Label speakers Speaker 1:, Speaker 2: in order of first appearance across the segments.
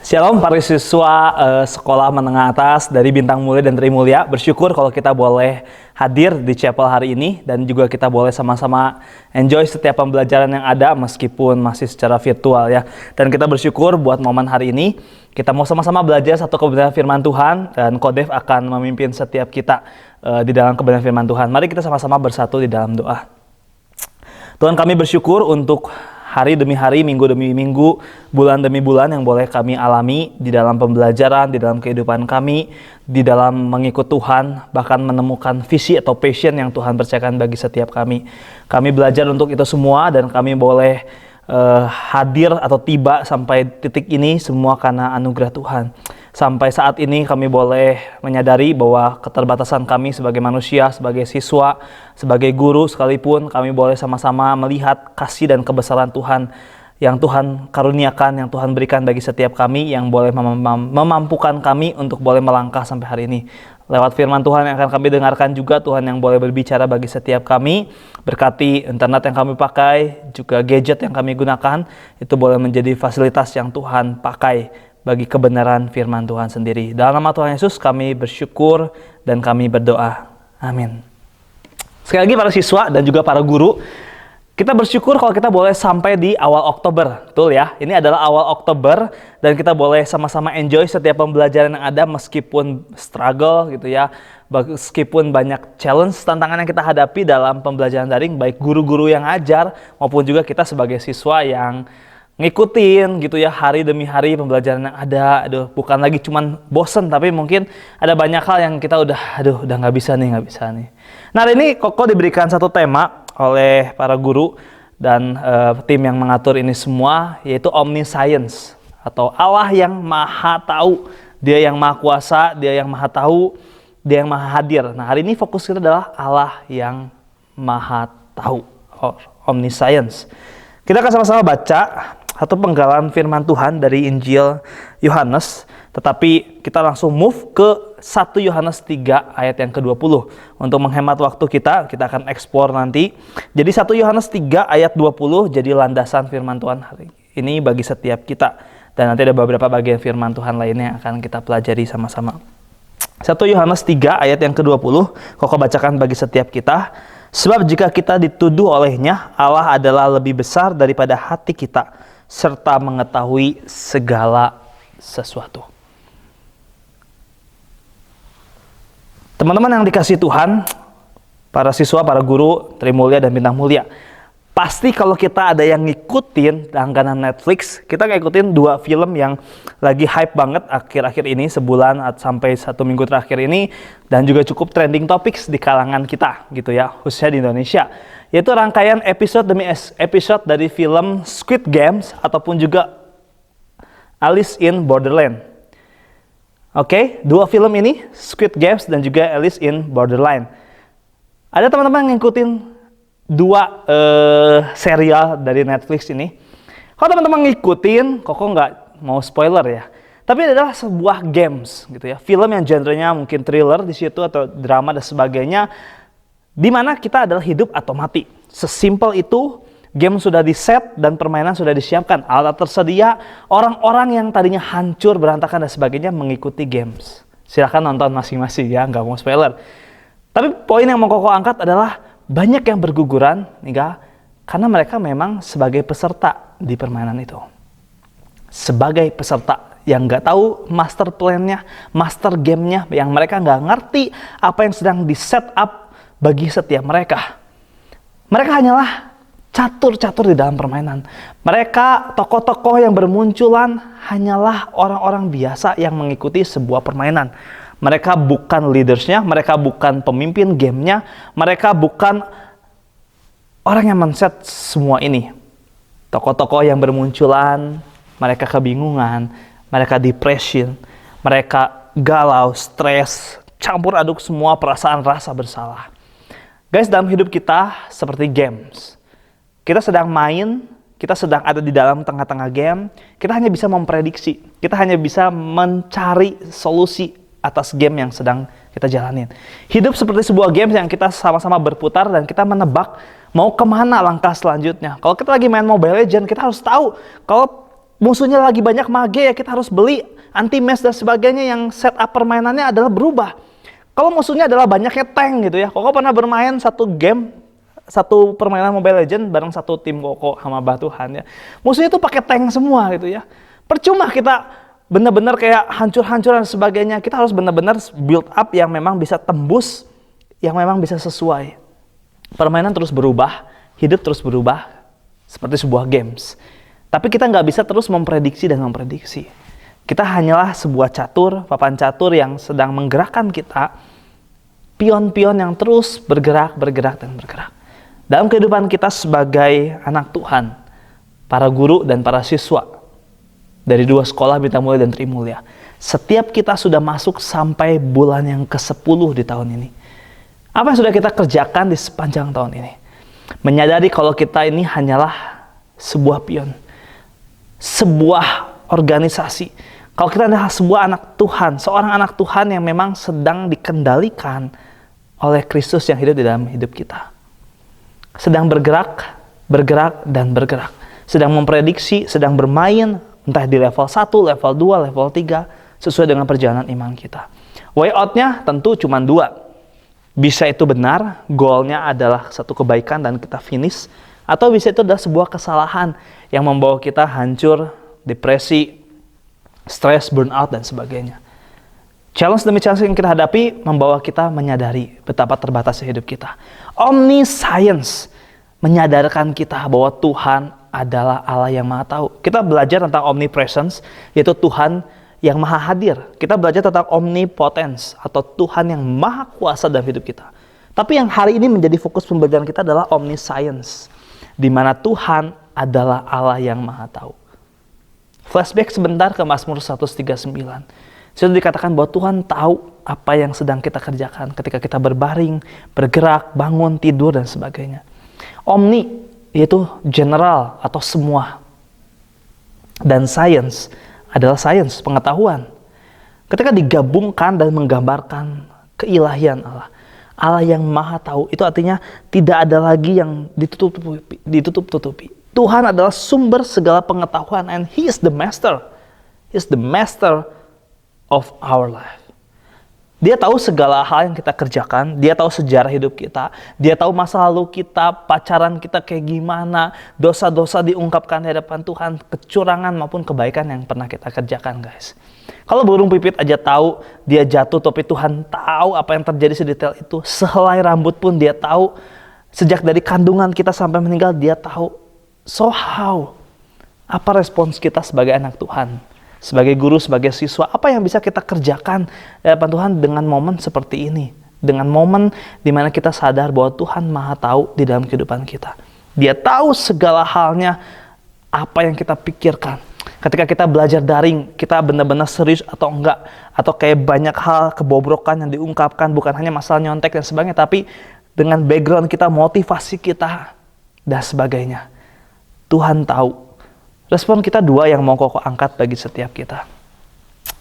Speaker 1: Shalom para siswa sekolah menengah atas dari Bintang Mulia dan Trimulya. Bersyukur kalau kita boleh hadir di chapel hari ini dan juga kita boleh sama-sama enjoy setiap pembelajaran yang ada meskipun masih secara virtual ya. Dan kita bersyukur buat momen hari ini. Kita mau sama-sama belajar satu kebenaran firman Tuhan dan Kodev akan memimpin setiap kita di dalam kebenaran firman Tuhan. Mari kita sama-sama bersatu di dalam doa. Tuhan, kami bersyukur untuk hari demi hari, minggu demi minggu, bulan demi bulan yang boleh kami alami di dalam pembelajaran, di dalam kehidupan kami, di dalam mengikut Tuhan, bahkan menemukan visi atau passion yang Tuhan percayakan bagi setiap kami. Kami belajar untuk itu semua dan kami boleh hadir atau tiba sampai titik ini semua karena anugerah Tuhan. Sampai saat ini kami boleh menyadari bahwa keterbatasan kami sebagai manusia, sebagai siswa, sebagai guru sekalipun, kami boleh sama-sama melihat kasih dan kebesaran Tuhan yang Tuhan karuniakan, yang Tuhan berikan bagi setiap kami, yang boleh memampukan kami untuk boleh melangkah sampai hari ini. Lewat firman Tuhan yang akan kami dengarkan juga, Tuhan yang boleh berbicara bagi setiap kami. Berkati internet yang kami pakai, juga gadget yang kami gunakan, itu boleh menjadi fasilitas yang Tuhan pakai bagi kebenaran firman Tuhan sendiri. Dalam nama Tuhan Yesus kami bersyukur dan kami berdoa. Amin. Sekali lagi para siswa dan juga para guru, kita bersyukur kalau kita boleh sampai di awal Oktober. Betul ya, ini adalah awal Oktober dan kita boleh sama-sama enjoy setiap pembelajaran yang ada meskipun struggle gitu ya. Meskipun banyak challenge, tantangan yang kita hadapi dalam pembelajaran daring, baik guru-guru yang ajar maupun juga kita sebagai siswa yang ngikutin gitu ya hari demi hari pembelajaran yang ada. Bukan lagi cuman bosen, tapi mungkin ada banyak hal yang kita udah nggak bisa nih. Nah, hari ini Koko diberikan satu tema oleh para guru dan tim yang mengatur ini semua, yaitu Omniscience atau Allah yang maha tahu. Dia yang maha kuasa, dia yang maha tahu, dia yang maha hadir. Nah, hari ini fokus kita adalah Allah yang maha tahu, Omniscience. Kita akan sama-sama baca satu penggalan firman Tuhan dari Injil Yohanes, tetapi kita langsung move ke 1 Yohanes 3 ayat yang ke-20. Untuk menghemat waktu kita akan explore nanti. Jadi 1 Yohanes 3 ayat 20 jadi landasan firman Tuhan hari ini bagi setiap kita. Dan nanti ada beberapa bagian firman Tuhan lainnya yang akan kita pelajari sama-sama. 1 Yohanes 3 ayat yang ke-20, Koko bacakan bagi setiap kita. Sebab jika kita dituduh olehnya, Allah adalah lebih besar daripada hati kita, serta mengetahui segala sesuatu. Teman-teman yang dikasihi Tuhan, para siswa, para guru, Trimulya dan Bintang Mulia, pasti kalau kita ada yang ngikutin langganan Netflix, kita ngikutin 2 film yang lagi hype banget akhir-akhir ini, sebulan sampai 1 minggu terakhir ini, dan juga cukup trending topics di kalangan kita gitu ya, khususnya di Indonesia, yaitu rangkaian episode demi episode dari film Squid Games ataupun juga Alice in Borderland. Oke, 2 film ini, Squid Games dan juga Alice in Borderland. Ada teman-teman yang ngikutin 2 serial dari Netflix ini. Kalau teman-teman ngikutin, Koko nggak mau spoiler ya. Tapi adalah sebuah games gitu ya. Film yang genrenya mungkin thriller di situ atau drama dan sebagainya, di mana kita adalah hidup atau mati. Sesimpel itu. Game sudah di-set dan permainan sudah disiapkan. Alat tersedia, orang-orang yang tadinya hancur, berantakan dan sebagainya mengikuti games. Silahkan nonton masing-masing ya, nggak mau spoiler. Tapi poin yang mau Koko angkat adalah banyak yang berguguran nih, karena mereka memang sebagai peserta di permainan itu. Sebagai peserta yang nggak tahu master plan-nya, master game-nya, yang mereka nggak ngerti apa yang sedang di-set up bagi setiap mereka. Mereka hanyalah catur-catur di dalam permainan. Mereka, tokoh-tokoh yang bermunculan hanyalah orang-orang biasa yang mengikuti sebuah permainan. Mereka bukan leadersnya, mereka bukan pemimpin gamenya, mereka bukan orang yang men-set semua ini. Tokoh-tokoh yang bermunculan, mereka kebingungan, mereka depression, mereka galau, stres, campur aduk semua perasaan rasa bersalah. Guys, dalam hidup kita seperti games. Kita sedang main, kita sedang ada di dalam tengah-tengah game, kita hanya bisa memprediksi, kita hanya bisa mencari solusi atas game yang sedang kita jalanin. Hidup seperti sebuah game yang kita sama-sama berputar dan kita menebak mau kemana langkah selanjutnya. Kalau kita lagi main Mobile Legends, kita harus tahu kalau musuhnya lagi banyak mage ya kita harus beli anti-match dan sebagainya yang setup permainannya adalah berubah. Kalau musuhnya adalah banyaknya tank gitu ya. Koko pernah bermain satu game, satu permainan Mobile Legends bareng satu tim Koko sama Batuhan ya. Musuhnya tuh pakai tank semua gitu ya. Percuma kita benar-benar kayak hancur-hancur dan sebagainya. Kita harus benar-benar build up yang memang bisa tembus, yang memang bisa sesuai. Permainan terus berubah, hidup terus berubah seperti sebuah games. Tapi kita nggak bisa terus memprediksi dan memprediksi. Kita hanyalah sebuah catur, papan catur yang sedang menggerakkan kita, pion-pion yang terus bergerak, dan bergerak. Dalam kehidupan kita sebagai anak Tuhan, para guru dan para siswa dari dua sekolah Bintang Mulia dan Trimulya, setiap kita sudah masuk sampai bulan yang ke-10 di tahun ini. Apa yang sudah kita kerjakan di sepanjang tahun ini? Menyadari kalau kita ini hanyalah sebuah pion, sebuah organisasi. Kalau kita adalah sebuah anak Tuhan, seorang anak Tuhan yang memang sedang dikendalikan oleh Kristus yang hidup di dalam hidup kita. Sedang bergerak, dan bergerak. Sedang memprediksi, sedang bermain, entah di level 1, level 2, level 3, sesuai dengan perjalanan iman kita. Way out-nya tentu cuma 2. Bisa itu benar, goalnya adalah satu kebaikan dan kita finish. Atau bisa itu adalah sebuah kesalahan yang membawa kita hancur, depresi, stres, burnout, dan sebagainya. Challenge demi challenge yang kita hadapi membawa kita menyadari betapa terbatasnya hidup kita. Omniscience menyadarkan kita bahwa Tuhan adalah Allah yang Maha Tahu. Kita belajar tentang omnipresence, yaitu Tuhan yang Maha Hadir. Kita belajar tentang omnipotence atau Tuhan yang Maha Kuasa dalam hidup kita. Tapi yang hari ini menjadi fokus pembelajaran kita adalah omniscience, di mana Tuhan adalah Allah yang Maha Tahu. Flashback sebentar ke Mazmur 139. Sudah dikatakan bahwa Tuhan tahu apa yang sedang kita kerjakan ketika kita berbaring, bergerak, bangun, tidur, dan sebagainya. Omni, yaitu general atau semua. Dan science adalah science, pengetahuan. Ketika digabungkan dan menggambarkan keilahian Allah, Allah yang Maha Tahu, itu artinya tidak ada lagi yang ditutup-tutupi. Tuhan adalah sumber segala pengetahuan, and He is the master. He is the master of our life. Dia tahu segala hal yang kita kerjakan, Dia tahu sejarah hidup kita, Dia tahu masa lalu kita, pacaran kita kayak gimana, dosa-dosa diungkapkan di hadapan Tuhan, kecurangan maupun kebaikan yang pernah kita kerjakan, guys. Kalau burung pipit aja tahu dia jatuh, tapi Tuhan tahu apa yang terjadi sedetail itu. Sehelai rambut pun Dia tahu, sejak dari kandungan kita sampai meninggal Dia tahu. So how? Apa respons kita sebagai anak Tuhan? Sebagai guru, sebagai siswa, apa yang bisa kita kerjakan di hadapan Tuhan dengan momen seperti ini? Dengan momen di mana kita sadar bahwa Tuhan Maha Tahu di dalam kehidupan kita. Dia tahu segala halnya apa yang kita pikirkan. Ketika kita belajar daring, kita benar-benar serius atau enggak. Atau kayak banyak hal kebobrokan yang diungkapkan, bukan hanya masalah nyontek dan sebagainya, tapi dengan background kita, motivasi kita, dan sebagainya. Tuhan tahu. Respon kita 2 yang mau Koko angkat bagi setiap kita.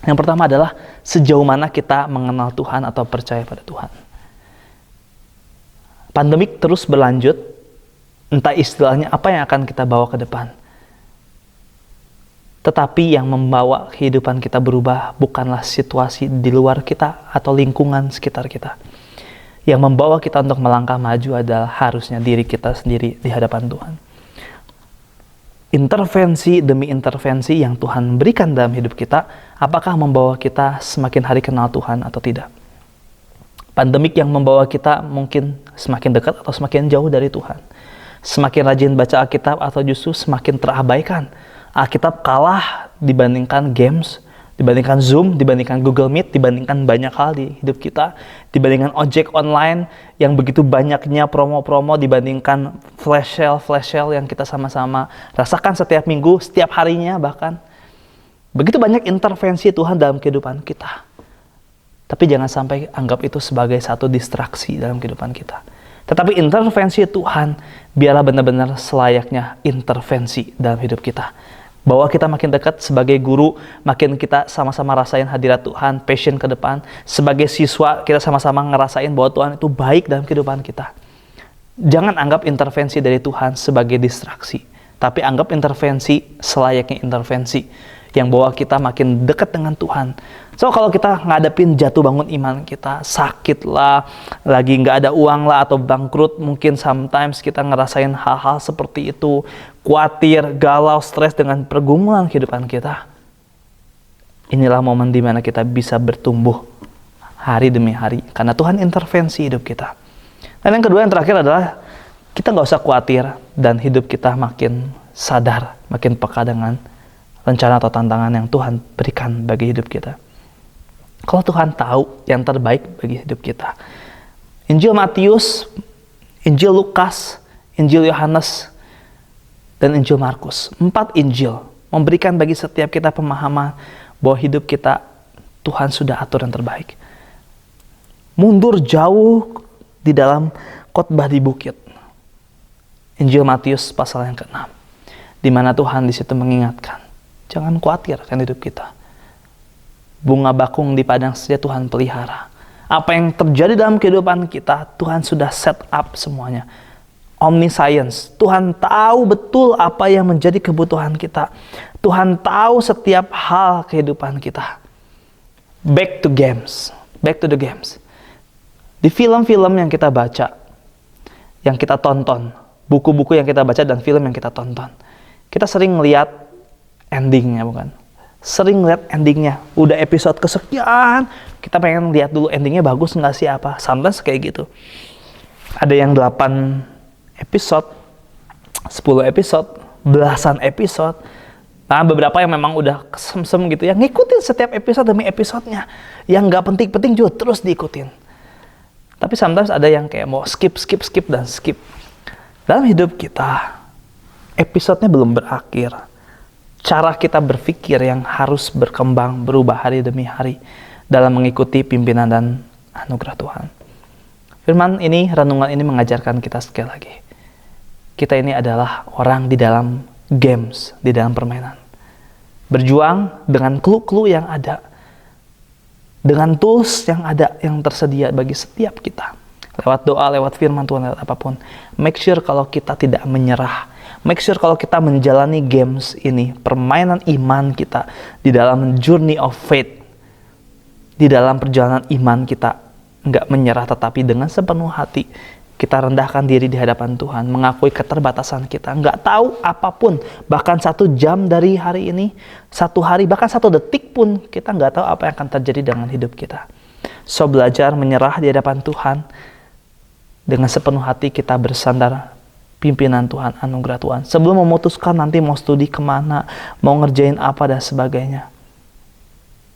Speaker 1: Yang pertama adalah sejauh mana kita mengenal Tuhan atau percaya pada Tuhan. Pandemik terus berlanjut, entah istilahnya apa yang akan kita bawa ke depan. Tetapi yang membawa kehidupan kita berubah bukanlah situasi di luar kita atau lingkungan sekitar kita. Yang membawa kita untuk melangkah maju adalah harusnya diri kita sendiri di hadapan Tuhan. Intervensi demi intervensi yang Tuhan berikan dalam hidup kita, apakah membawa kita semakin hari kenal Tuhan atau tidak? Pandemik yang membawa kita mungkin semakin dekat atau semakin jauh dari Tuhan. Semakin rajin baca Alkitab atau justru semakin terabaikan. Alkitab kalah dibandingkan games, dibandingkan Zoom, dibandingkan Google Meet, dibandingkan banyak hal di hidup kita, dibandingkan ojek online yang begitu banyaknya promo-promo, dibandingkan flash sale yang kita sama-sama rasakan setiap minggu, setiap harinya bahkan. Begitu banyak intervensi Tuhan dalam kehidupan kita. Tapi jangan sampai anggap itu sebagai satu distraksi dalam kehidupan kita. Tetapi intervensi Tuhan biarlah benar-benar selayaknya intervensi dalam hidup kita. Bahwa kita makin dekat sebagai guru, makin kita sama-sama rasain hadirat Tuhan, passion ke depan. Sebagai siswa, kita sama-sama ngerasain bahwa Tuhan itu baik dalam kehidupan kita. Jangan anggap intervensi dari Tuhan sebagai distraksi, Tapi anggap intervensi selayaknya intervensi yang bawa kita makin dekat dengan Tuhan. So kalau kita ngadepin jatuh bangun iman kita, sakit lah, lagi nggak ada uang lah, atau bangkrut, mungkin sometimes kita ngerasain hal-hal seperti itu, khawatir, galau, stres dengan pergumulan kehidupan kita. Inilah momen dimana kita bisa bertumbuh hari demi hari, karena Tuhan intervensi hidup kita. Dan yang kedua, yang terakhir adalah kita nggak usah khawatir dan hidup kita makin sadar, makin peka dengan rencana atau tantangan yang Tuhan berikan bagi hidup kita. Kalau Tuhan tahu yang terbaik bagi hidup kita. Injil Matius, Injil Lukas, Injil Yohanes, dan Injil Markus. 4 Injil memberikan bagi setiap kita pemahaman bahwa hidup kita Tuhan sudah atur yang terbaik. Mundur jauh di dalam khotbah di bukit. Injil Matius pasal yang ke-6. Di mana Tuhan di situ mengingatkan, jangan khawatir akan hidup kita. Bunga bakung di padang saja Tuhan pelihara. Apa yang terjadi dalam kehidupan kita, Tuhan sudah set up semuanya. Omniscience, Tuhan tahu betul apa yang menjadi kebutuhan kita. Tuhan tahu setiap hal kehidupan kita. Back to the games. Di film-film yang kita baca, yang kita tonton, buku-buku yang kita baca dan film yang kita tonton, kita sering lihat endingnya, bukan? Sering lihat endingnya. Udah episode kesekian, kita pengen lihat dulu endingnya bagus nggak sih apa. Sometimes kayak gitu. Ada yang 8 episode, 10 episode, belasan episode. Nah, beberapa yang memang udah kesem-sem gitu, yang ngikutin setiap episode demi episodenya. Yang nggak penting-penting juga terus diikutin. Tapi sometimes ada yang kayak mau skip. Dalam hidup kita, episodenya belum berakhir. Cara kita berpikir yang harus berkembang, berubah hari demi hari dalam mengikuti pimpinan dan anugerah Tuhan. Firman ini, renungan ini mengajarkan kita sekali lagi. Kita ini adalah orang di dalam games, di dalam permainan. Berjuang dengan clue-clue yang ada. Dengan tools yang ada, yang tersedia bagi setiap kita. Lewat doa, lewat firman Tuhan, lewat apapun. Make sure kalau kita tidak menyerah. Make sure kalau kita menjalani games ini, permainan iman kita, di dalam journey of faith, di dalam perjalanan iman kita, nggak menyerah tetapi dengan sepenuh hati, kita rendahkan diri di hadapan Tuhan, mengakui keterbatasan kita, nggak tahu apapun, bahkan 1 jam dari hari ini, 1 hari, bahkan 1 detik pun, kita nggak tahu apa yang akan terjadi dengan hidup kita. So, belajar menyerah di hadapan Tuhan, dengan sepenuh hati kita bersandar pimpinan Tuhan, anugerah Tuhan. Sebelum memutuskan nanti mau studi kemana, mau ngerjain apa dan sebagainya.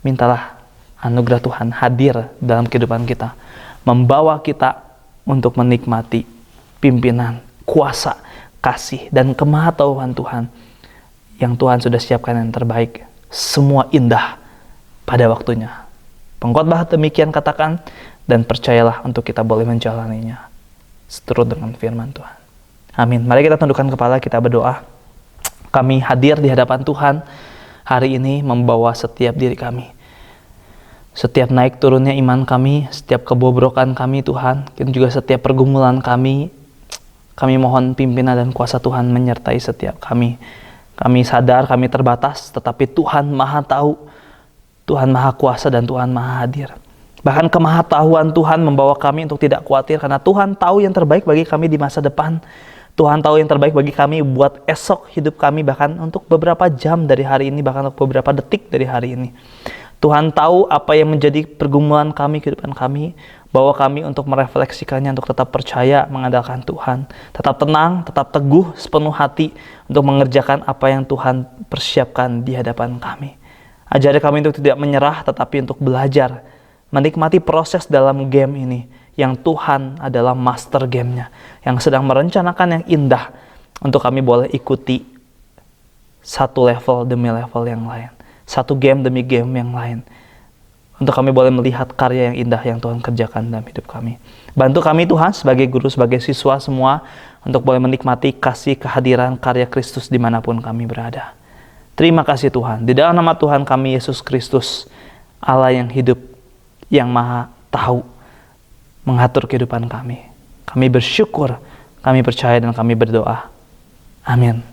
Speaker 1: Mintalah anugerah Tuhan hadir dalam kehidupan kita. Membawa kita untuk menikmati pimpinan, kuasa, kasih, dan kemahatauan Tuhan. Yang Tuhan sudah siapkan yang terbaik. Semua indah pada waktunya. Pengkhotbah demikian katakan, dan percayalah untuk kita boleh menjalaninya seturut dengan firman Tuhan. Amin. Mari kita tundukkan kepala, kita berdoa. Kami hadir di hadapan Tuhan hari ini membawa setiap diri kami. Setiap naik turunnya iman kami, setiap kebobrokan kami Tuhan, dan juga setiap pergumulan kami mohon pimpinan dan kuasa Tuhan menyertai setiap kami. Kami sadar kami terbatas, tetapi Tuhan Maha Tahu, Tuhan Maha Kuasa, dan Tuhan Maha Hadir. Bahkan kemahatauan Tuhan membawa kami untuk tidak khawatir, karena Tuhan tahu yang terbaik bagi kami di masa depan. Tuhan tahu yang terbaik bagi kami buat esok hidup kami, bahkan untuk beberapa jam dari hari ini, bahkan untuk beberapa detik dari hari ini. Tuhan tahu apa yang menjadi pergumulan kami, kehidupan kami, bawa kami untuk merefleksikannya, untuk tetap percaya, mengandalkan Tuhan. Tetap tenang, tetap teguh, sepenuh hati untuk mengerjakan apa yang Tuhan persiapkan di hadapan kami. Ajari kami untuk tidak menyerah, tetapi untuk belajar, menikmati proses dalam game ini, yang Tuhan adalah master gamenya, yang sedang merencanakan yang indah untuk kami boleh ikuti satu level demi level yang lain, satu game demi game yang lain, untuk kami boleh melihat karya yang indah yang Tuhan kerjakan dalam hidup kami. Bantu kami Tuhan sebagai guru, sebagai siswa semua, untuk boleh menikmati kasih kehadiran karya Kristus dimanapun kami berada. Terima kasih Tuhan, di dalam nama Tuhan kami Yesus Kristus, Allah yang hidup, yang Maha Tahu, mengatur kehidupan kami. Kami bersyukur, kami percaya, dan kami berdoa. Amin.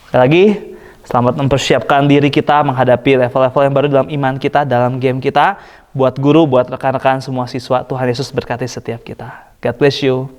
Speaker 1: Sekali lagi, selamat mempersiapkan diri kita menghadapi level-level yang baru dalam iman kita, dalam game kita. Buat guru, buat rekan-rekan semua siswa, Tuhan Yesus berkati setiap kita. God bless you.